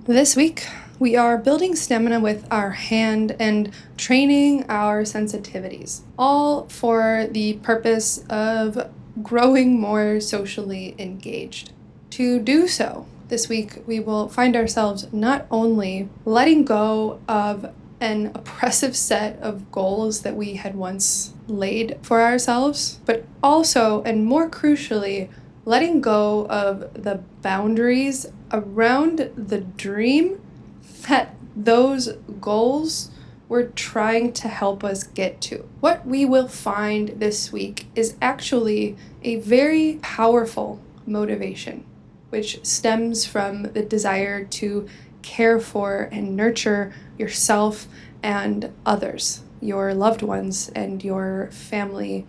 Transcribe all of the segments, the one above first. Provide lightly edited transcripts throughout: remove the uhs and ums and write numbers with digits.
This week, we are building stamina with our hand and training our sensitivities, all for the purpose of growing more socially engaged. To do so, this week we will find ourselves not only letting go of an oppressive set of goals that we had once laid for ourselves, but also, and more crucially, letting go of the boundaries around the dream that those goals were trying to help us get to. What we will find this week is actually a very powerful motivation, which stems from the desire to care for and nurture yourself and others, your loved ones and your family,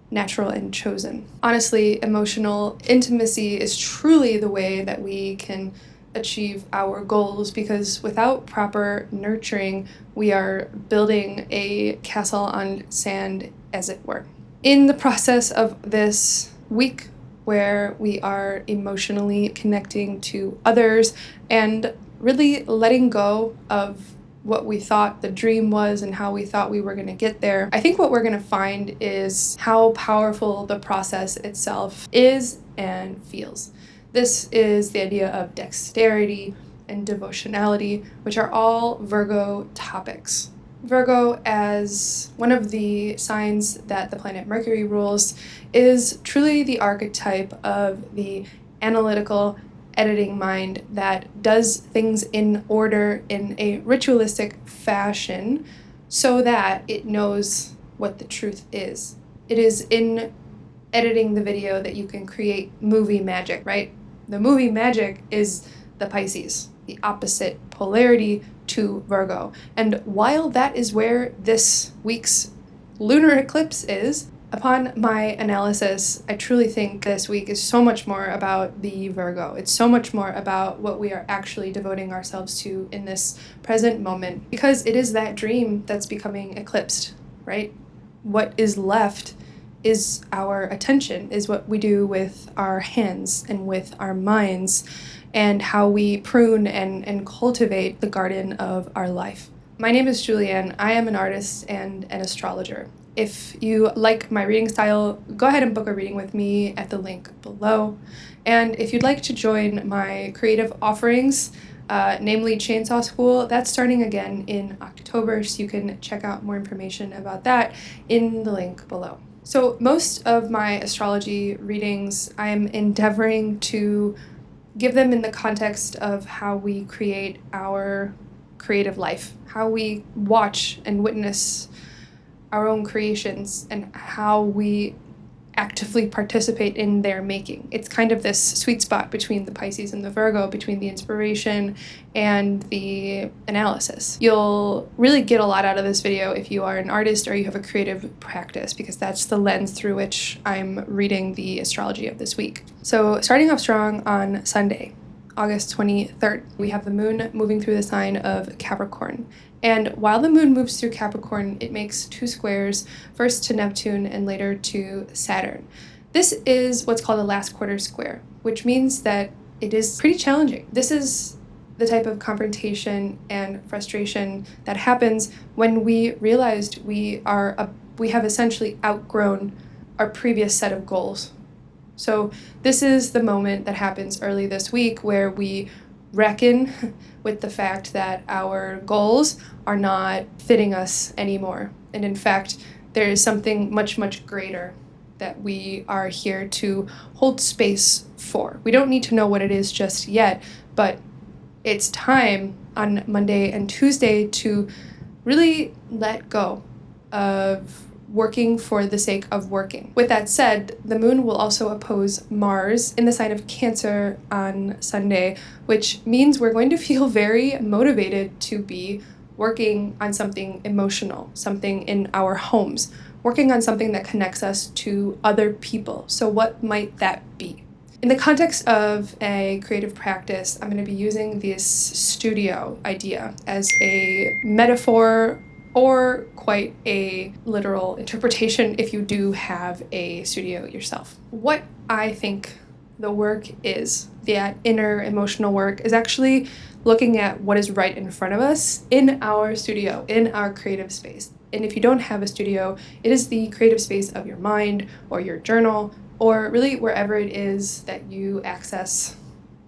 natural and chosen. Honestly, emotional intimacy is truly the way that we can achieve our goals, because without proper nurturing, we are building a castle on sand, as it were. In the process of this week, where we are emotionally connecting to others and really letting go of what we thought the dream was and how we thought we were going to get there, I think what we're going to find is how powerful the process itself is and feels. This is the idea of dexterity and devotionality, which are all Virgo topics. Virgo, as one of the signs that the planet Mercury rules, is truly the archetype of the analytical, editing mind that does things in order in a ritualistic fashion so that it knows what the truth is. It is in editing the video that you can create movie magic, right? The movie magic is the Pisces, the opposite polarity to Virgo. And while that is where this week's lunar eclipse is, upon my analysis, I truly think this week is so much more about the Virgo. It's so much more about what we are actually devoting ourselves to in this present moment, because it is that dream that's becoming eclipsed, right? What is left is our attention, is what we do with our hands and with our minds, and how we prune and cultivate the garden of our life. My name is Julianne. I am an artist and an astrologer. If you like my reading style, go ahead and book a reading with me at the link below. And if you'd like to join my creative offerings, namely Chainsaw School, that's starting again in October, so you can check out more information about that in the link below. So most of my astrology readings, I am endeavoring to give them in the context of how we create our creative life, how we watch and witness our own creations, and how we actively participate in their making. It's kind of this sweet spot between the Pisces and the Virgo, between the inspiration and the analysis. You'll really get a lot out of this video if you are an artist or you have a creative practice, because that's the lens through which I'm reading the astrology of this week. So starting off strong on Sunday, August 23rd, we have the moon moving through the sign of Capricorn. And while the moon moves through Capricorn, it makes two squares, first to Neptune and later to Saturn. This is what's called a last quarter square, which means that it is pretty challenging. This is the type of confrontation and frustration that happens when we realized we have essentially outgrown our previous set of goals. So this is the moment that happens early this week where we reckon with the fact that our goals are not fitting us anymore. And in fact, there is something much, much greater that we are here to hold space for. We don't need to know what it is just yet, but it's time on Monday and Tuesday to really let go of working for the sake of working. With that said, the moon will also oppose Mars in the sign of Cancer on Sunday, which means we're going to feel very motivated to be working on something emotional, something in our homes, working on something that connects us to other people. So what might that be? In the context of a creative practice, I'm going to be using this studio idea as a metaphor or quite a literal interpretation if you do have a studio yourself. What I think the work is, that inner emotional work, is actually looking at what is right in front of us in our studio, in our creative space. And if you don't have a studio, it is the creative space of your mind or your journal, or really wherever it is that you access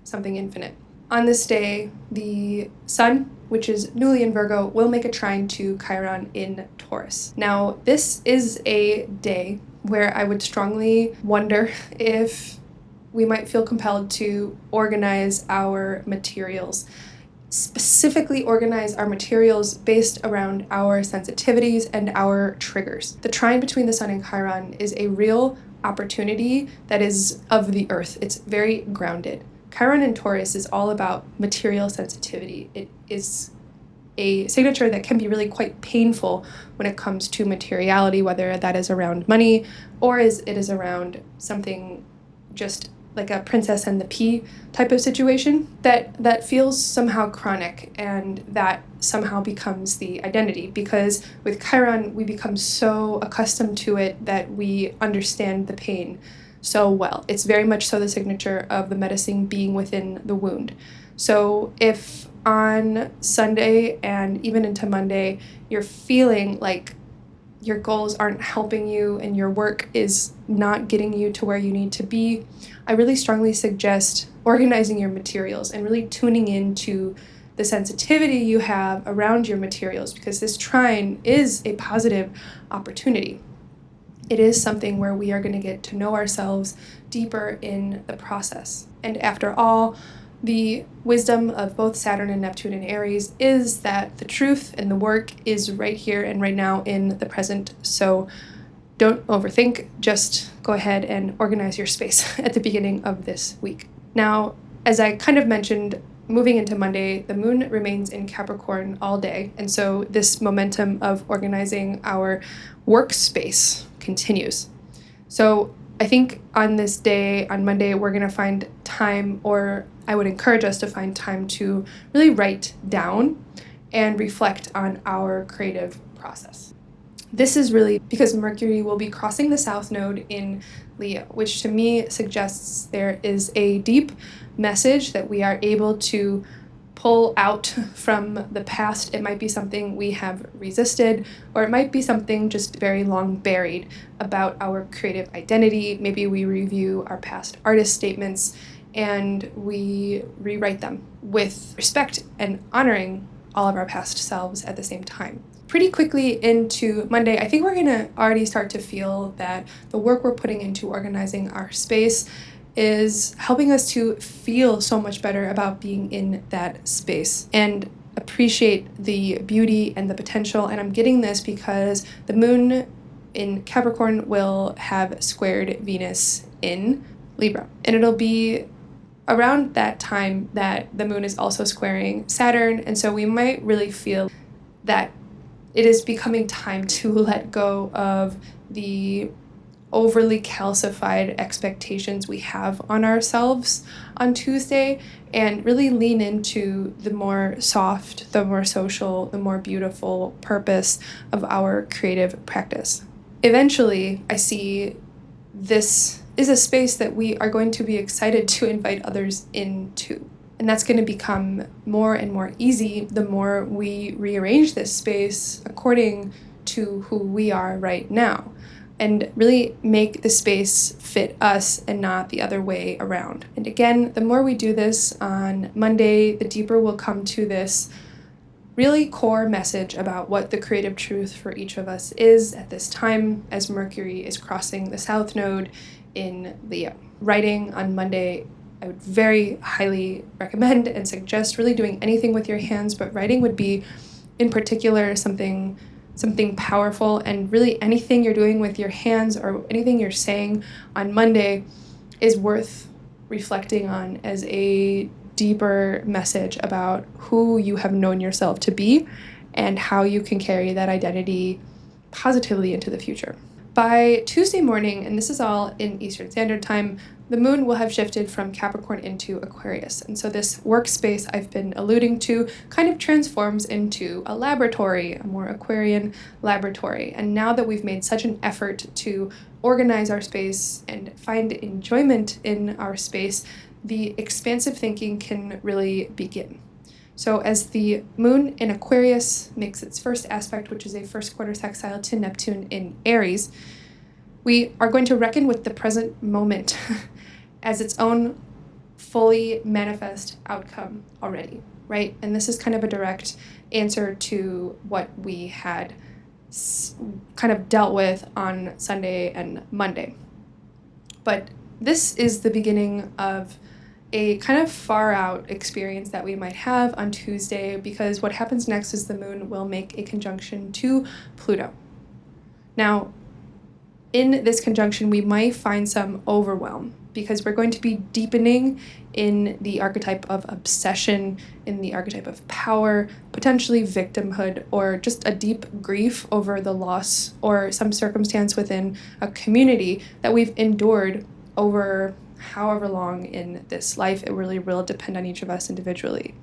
something infinite. On this day, the sun, which is newly in Virgo, will make a trine to Chiron in Taurus. Now, this is a day where I would strongly wonder if we might feel compelled to organize our materials, specifically organize our materials based around our sensitivities and our triggers. The trine between the sun and Chiron is a real opportunity that is of the earth. It's very grounded. Chiron in Taurus is all about material sensitivity. It is a signature that can be really quite painful when it comes to materiality, whether that is around money or it is around something just like a princess and the pea type of situation that feels somehow chronic, and that somehow becomes the identity, because with Chiron we become so accustomed to it that we understand the pain so well. It's very much so the signature of the medicine being within the wound. So if on Sunday and even into Monday you're feeling like your goals aren't helping you and your work is not getting you to where you need to be, I really strongly suggest organizing your materials and really tuning into the sensitivity you have around your materials, because this trine is a positive opportunity. It is something where we are going to get to know ourselves deeper in the process. And after all, the wisdom of both Saturn and Neptune in Aries is that the truth and the work is right here and right now in the present. So don't overthink, just go ahead and organize your space at the beginning of this week. Now, as I kind of mentioned, moving into Monday, the moon remains in Capricorn all day. And so this momentum of organizing our workspace continues. So I think on this day, on Monday, we're going to find time, or I would encourage us to find time to really write down and reflect on our creative process. This is really because Mercury will be crossing the South Node in Leo, which to me suggests there is a deep message that we are able to pull out from the past. It might be something we have resisted, or it might be something just very long buried about our creative identity. Maybe we review our past artist statements and we rewrite them with respect and honoring all of our past selves at the same time. Pretty quickly into Monday, I think we're going to already start to feel that the work we're putting into organizing our space is helping us to feel so much better about being in that space and appreciate the beauty and the potential. And I'm getting this because the moon in Capricorn will have squared Venus in Libra. And it'll be around that time that the moon is also squaring Saturn. And so we might really feel that it is becoming time to let go of the overly calcified expectations we have on ourselves on Tuesday, and really lean into the more soft, the more social, the more beautiful purpose of our creative practice. Eventually, I see this is a space that we are going to be excited to invite others into. And that's going to become more and more easy the more we rearrange this space according to who we are right now, and really make the space fit us and not the other way around. And again, the more we do this on Monday, the deeper we'll come to this really core message about what the creative truth for each of us is at this time, as Mercury is crossing the South Node in Leo. Writing on Monday, I would very highly recommend and suggest really doing anything with your hands, but writing would be in particular something powerful, and really anything you're doing with your hands or anything you're saying on Monday is worth reflecting on as a deeper message about who you have known yourself to be and how you can carry that identity positively into the future. By Tuesday morning, and this is all in Eastern Standard Time, the moon will have shifted from Capricorn into Aquarius. And so this workspace I've been alluding to kind of transforms into a laboratory, a more Aquarian laboratory. And now that we've made such an effort to organize our space and find enjoyment in our space, the expansive thinking can really begin. So as the moon in Aquarius makes its first aspect, which is a first quarter sextile to Neptune in Aries, we are going to reckon with the present moment as its own fully manifest outcome already, right? And this is kind of a direct answer to what we had kind of dealt with on Sunday and Monday. But this is the beginning of a kind of far out experience that we might have on Tuesday, because what happens next is the moon will make a conjunction to Pluto. Now, in this conjunction, we might find some overwhelm because we're going to be deepening in the archetype of obsession, in the archetype of power, potentially victimhood, or just a deep grief over the loss or some circumstance within a community that we've endured over however long in this life. It really will depend on each of us individually.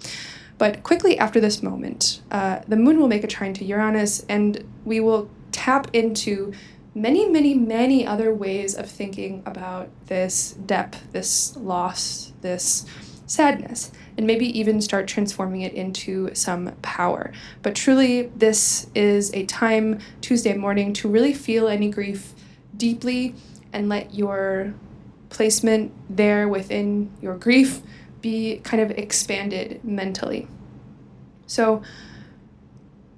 But quickly after this moment, the moon will make a trine to Uranus, and we will tap into many other ways of thinking about this depth, this loss, this sadness, and maybe even start transforming it into some power. But truly, this is a time, Tuesday morning, to really feel any grief deeply and let your placement there within your grief be kind of expanded mentally. So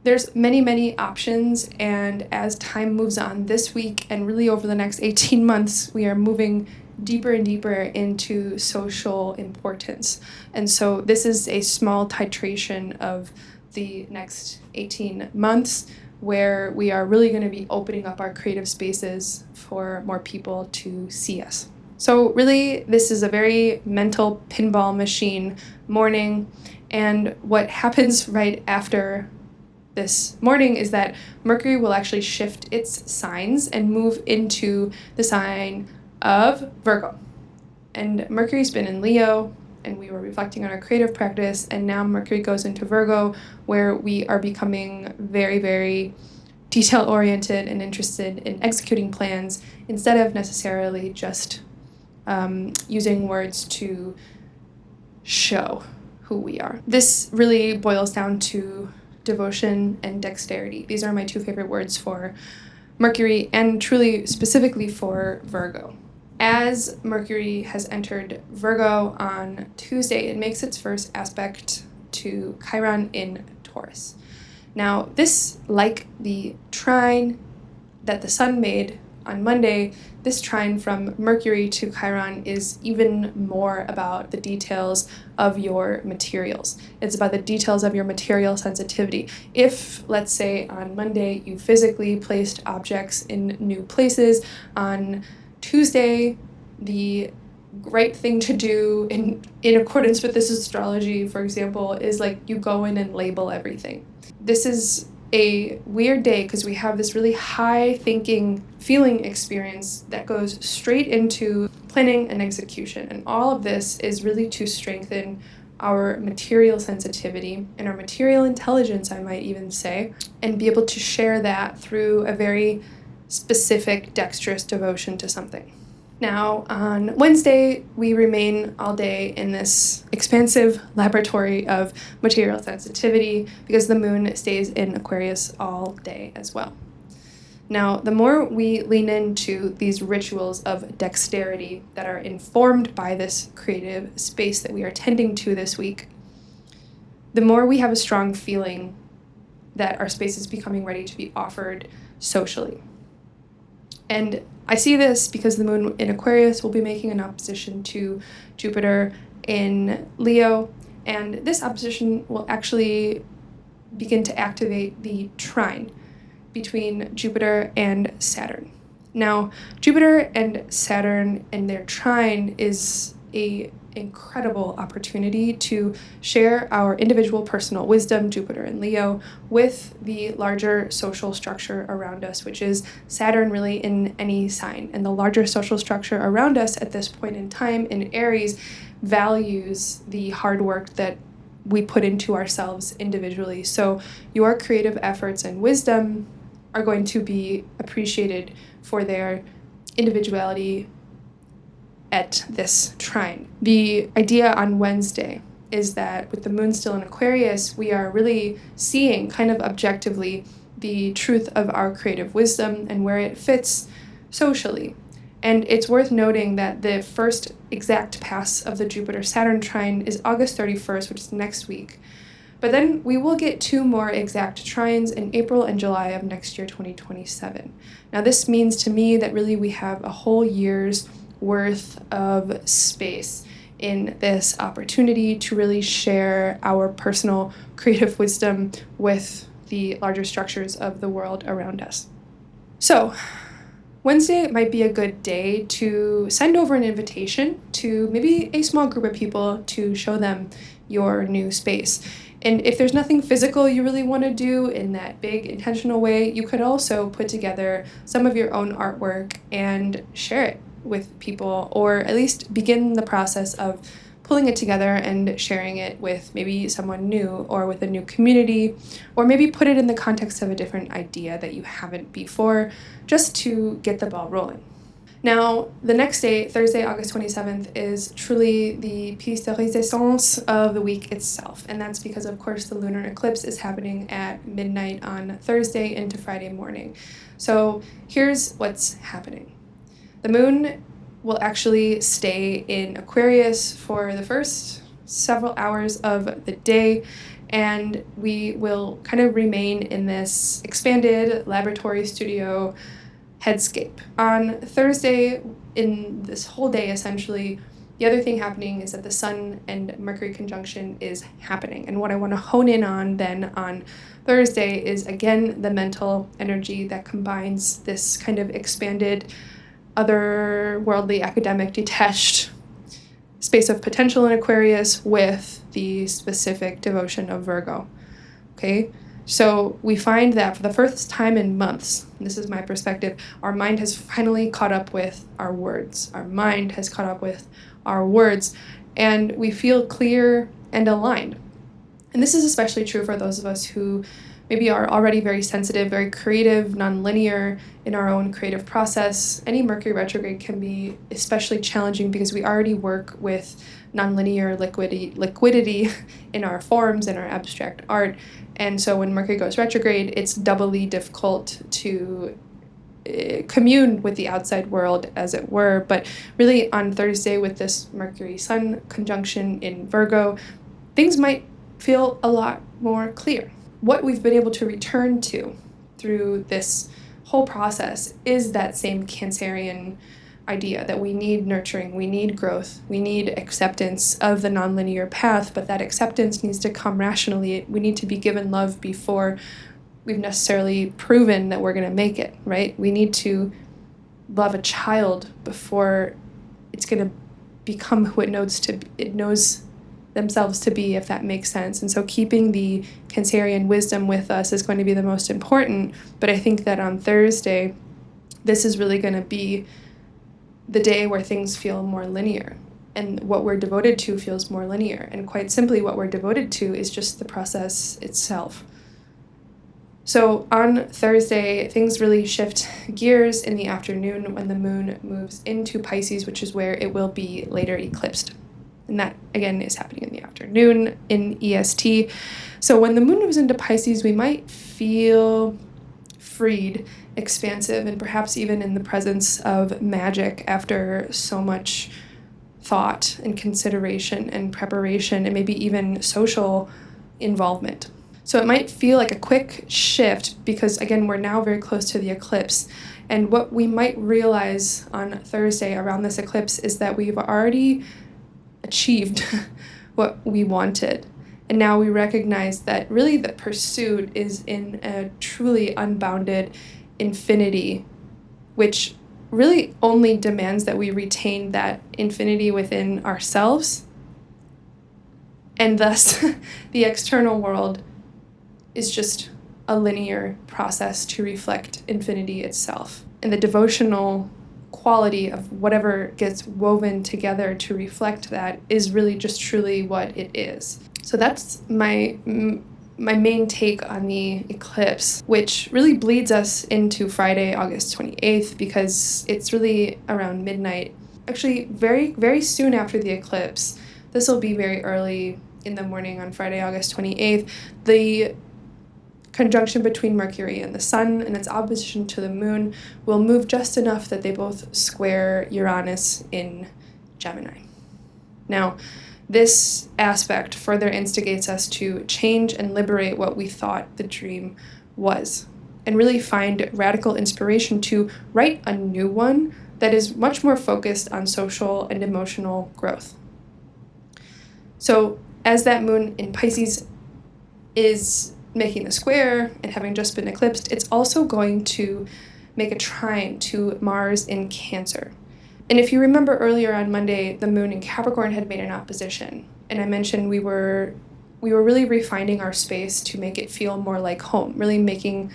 there's many options, and as time moves on this week and really over the next 18 months, we are moving deeper and deeper into social importance. And so this is a small titration of the next 18 months where we are really going to be opening up our creative spaces for more people to see us. So really, this is a very mental pinball machine morning, and what happens right after this morning is that Mercury will actually shift its signs and move into the sign of Virgo. And Mercury's been in Leo, and we were reflecting on our creative practice, and now Mercury goes into Virgo, where we are becoming very detail-oriented and interested in executing plans instead of necessarily just using words to show who we are. This really boils down to devotion and dexterity. These are my two favorite words for Mercury, and truly specifically for Virgo. As Mercury has entered Virgo on Tuesday, it makes its first aspect to Chiron in Taurus. Now, this, like the trine that the sun made on Monday, this trine from Mercury to Chiron is even more about the details of your materials. It's about the details of your material sensitivity. If, let's say, on Monday you physically placed objects in new places, on Tuesday the right thing to do in accordance with this astrology, for example, is like you go in and label everything. This is a weird day because we have this really high thinking feeling experience that goes straight into planning and execution. And all of this is really to strengthen our material sensitivity and our material intelligence, I might even say, and be able to share that through a very specific, dexterous devotion to something. Now, on Wednesday, we remain all day in this expansive laboratory of material sensitivity because the moon stays in Aquarius all day as well. Now, the more we lean into these rituals of dexterity that are informed by this creative space that we are tending to this week, the more we have a strong feeling that our space is becoming ready to be offered socially. And I see this because the moon in Aquarius will be making an opposition to Jupiter in Leo, and this opposition will actually begin to activate the trine between Jupiter and Saturn. Now, Jupiter and Saturn and their trine is a incredible opportunity to share our individual personal wisdom, Jupiter and Leo, with the larger social structure around us, which is Saturn really in any sign. And the larger social structure around us at this point in time in Aries values the hard work that we put into ourselves individually. So your creative efforts and wisdom are going to be appreciated for their individuality at this trine. The idea on Wednesday is that with the moon still in Aquarius, we are really seeing kind of objectively the truth of our creative wisdom and where it fits socially. And it's worth noting that the first exact pass of the Jupiter-Saturn trine is August 31st, which is next week. But then we will get 2 more exact trines in April and July of next year, 2027. Now this means to me that really we have a whole year's worth of space in this opportunity to really share our personal creative wisdom with the larger structures of the world around us. So Wednesday might be a good day to send over an invitation to maybe a small group of people to show them your new space. And if there's nothing physical you really want to do in that big intentional way, you could also put together some of your own artwork and share it with people, or at least begin the process of pulling it together and sharing it with maybe someone new or with a new community, or maybe put it in the context of a different idea that you haven't before, just to get the ball rolling. Now, the next day, Thursday, August 27th, is truly the piece de résistance of the week itself. And that's because, of course, the lunar eclipse is happening at midnight on Thursday into Friday morning. So here's what's happening. The moon will actually stay in Aquarius for the first several hours of the day, and we will kind of remain in this expanded laboratory studio headscape. On Thursday, in this whole day essentially, the other thing happening is that the Sun and Mercury conjunction is happening. And what I want to hone in on then on Thursday is, again, the mental energy that combines this kind of expanded, otherworldly, academic, detached space of potential in Aquarius with the specific devotion of Virgo. Okay? So we find that for the first time in months, and this is my perspective, our mind has finally caught up with our words. Our mind has caught up with our words, and we feel clear and aligned. And this is especially true for those of us who maybe are already very sensitive, very creative, nonlinear in our own creative process. Any Mercury retrograde can be especially challenging because we already work with nonlinear liquidity in our forms, in our abstract art. And so when Mercury goes retrograde, it's doubly difficult to commune with the outside world, as it were. But really on Thursday, with this Mercury-Sun conjunction in Virgo, things might feel a lot more clear. What we've been able to return to through this whole process is that same Cancerian idea that we need nurturing, we need growth, we need acceptance of the nonlinear path, but that acceptance needs to come rationally. We need to be given love before we've necessarily proven that we're going to make it, right? We need to love a child before it's going to become who it knows themselves to be, if that makes sense. And so keeping the Cancerian wisdom with us is going to be the most important. But I think that on Thursday, this is really going to be the day where things feel more linear, and what we're devoted to feels more linear. And quite simply, what we're devoted to is just the process itself. So on Thursday, things really shift gears in the afternoon when the moon moves into Pisces, which is where it will be later eclipsed. And that, again, is happening in the afternoon in EST. So when the moon moves into Pisces, we might feel freed, expansive, and perhaps even in the presence of magic after so much thought and consideration and preparation and maybe even social involvement. So it might feel like a quick shift because, again, we're now very close to the eclipse. And what we might realize on Thursday around this eclipse is that we've already achieved what we wanted. And now we recognize that really the pursuit is in a truly unbounded infinity, which really only demands that we retain that infinity within ourselves, and thus the external world is just a linear process to reflect infinity itself. And the devotional quality of whatever gets woven together to reflect that is really just truly what it is. So that's my main take on the eclipse, which really bleeds us into Friday, August 28th, because it's really around midnight. Actually, very, very soon after the eclipse, this will be very early in the morning on Friday, August 28th, the conjunction between Mercury and the Sun and its opposition to the Moon will move just enough that they both square Uranus in Gemini. Now, this aspect further instigates us to change and liberate what we thought the dream was, and really find radical inspiration to write a new one that is much more focused on social and emotional growth. So, as that moon in Pisces is making a square and having just been eclipsed, it's also going to make a trine to Mars in Cancer. And if you remember earlier on Monday, the moon in Capricorn had made an opposition. And I mentioned we were really refining our space to make it feel more like home, really making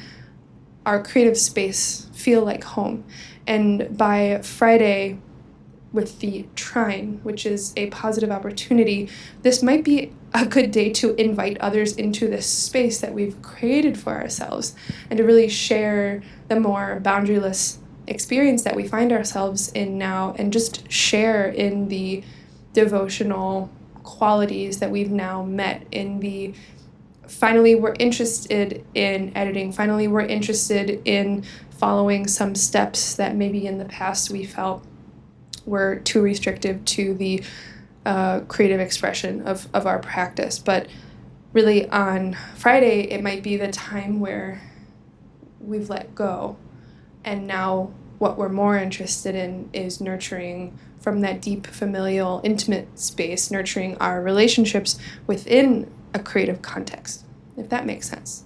our creative space feel like home. And by Friday, with the trine, which is a positive opportunity, this might be a good day to invite others into this space that we've created for ourselves and to really share the more boundaryless experience that we find ourselves in now, and just share in the devotional qualities that we've now met, in the finally we're interested in editing, finally we're interested in following some steps that maybe in the past we felt were too restrictive to the creative expression of our practice. But really on Friday, it might be the time where we've let go, and now what we're more interested in is nurturing from that deep familial intimate space, nurturing our relationships within a creative context, if that makes sense.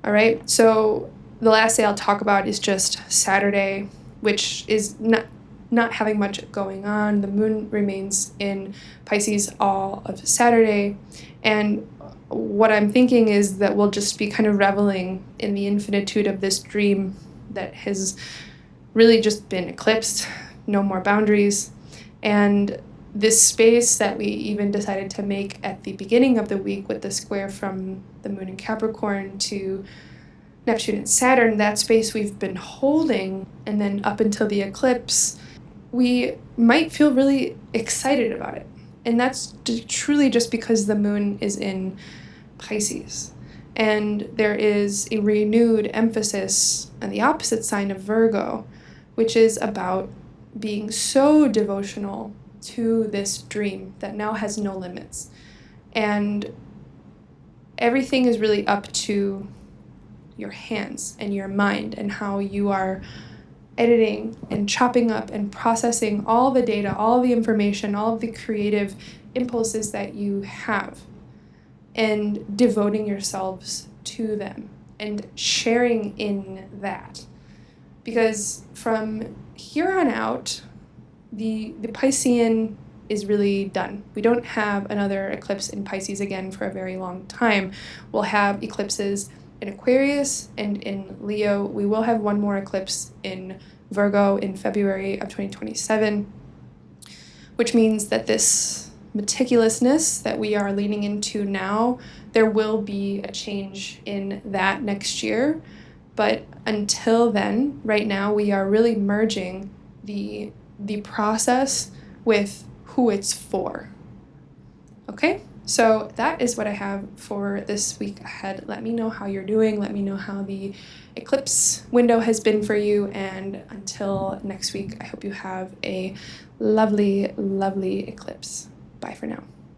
All right, so the last day I'll talk about is just Saturday, which is not having much going on. The moon remains in Pisces all of Saturday, and what I'm thinking is that we'll just be kind of reveling in the infinitude of this dream that has really just been eclipsed, no more boundaries, and this space that we even decided to make at the beginning of the week with the square from the moon in Capricorn to Neptune and Saturn, that space we've been holding, and then up until the eclipse, we might feel really excited about it. And that's truly just because the moon is in Pisces. And there is a renewed emphasis on the opposite sign of Virgo, which is about being so devotional to this dream that now has no limits. And everything is really up to your hands and your mind and how you are editing and chopping up and processing all the data, all the information, all of the creative impulses that you have, and devoting yourselves to them and sharing in that. Because from here on out, the Piscean is really done. We don't have another eclipse in Pisces again for a very long time. We'll have eclipses in Aquarius and in Leo. We will have one more eclipse in Virgo in February of 2027, which means that this meticulousness that we are leaning into now, there will be a change in that next year. But until then, right now, we are really merging the process with who it's for. Okay? So that is what I have for this week ahead. Let me know how you're doing. Let me know how the eclipse window has been for you. And until next week, I hope you have a lovely, lovely eclipse. Bye for now.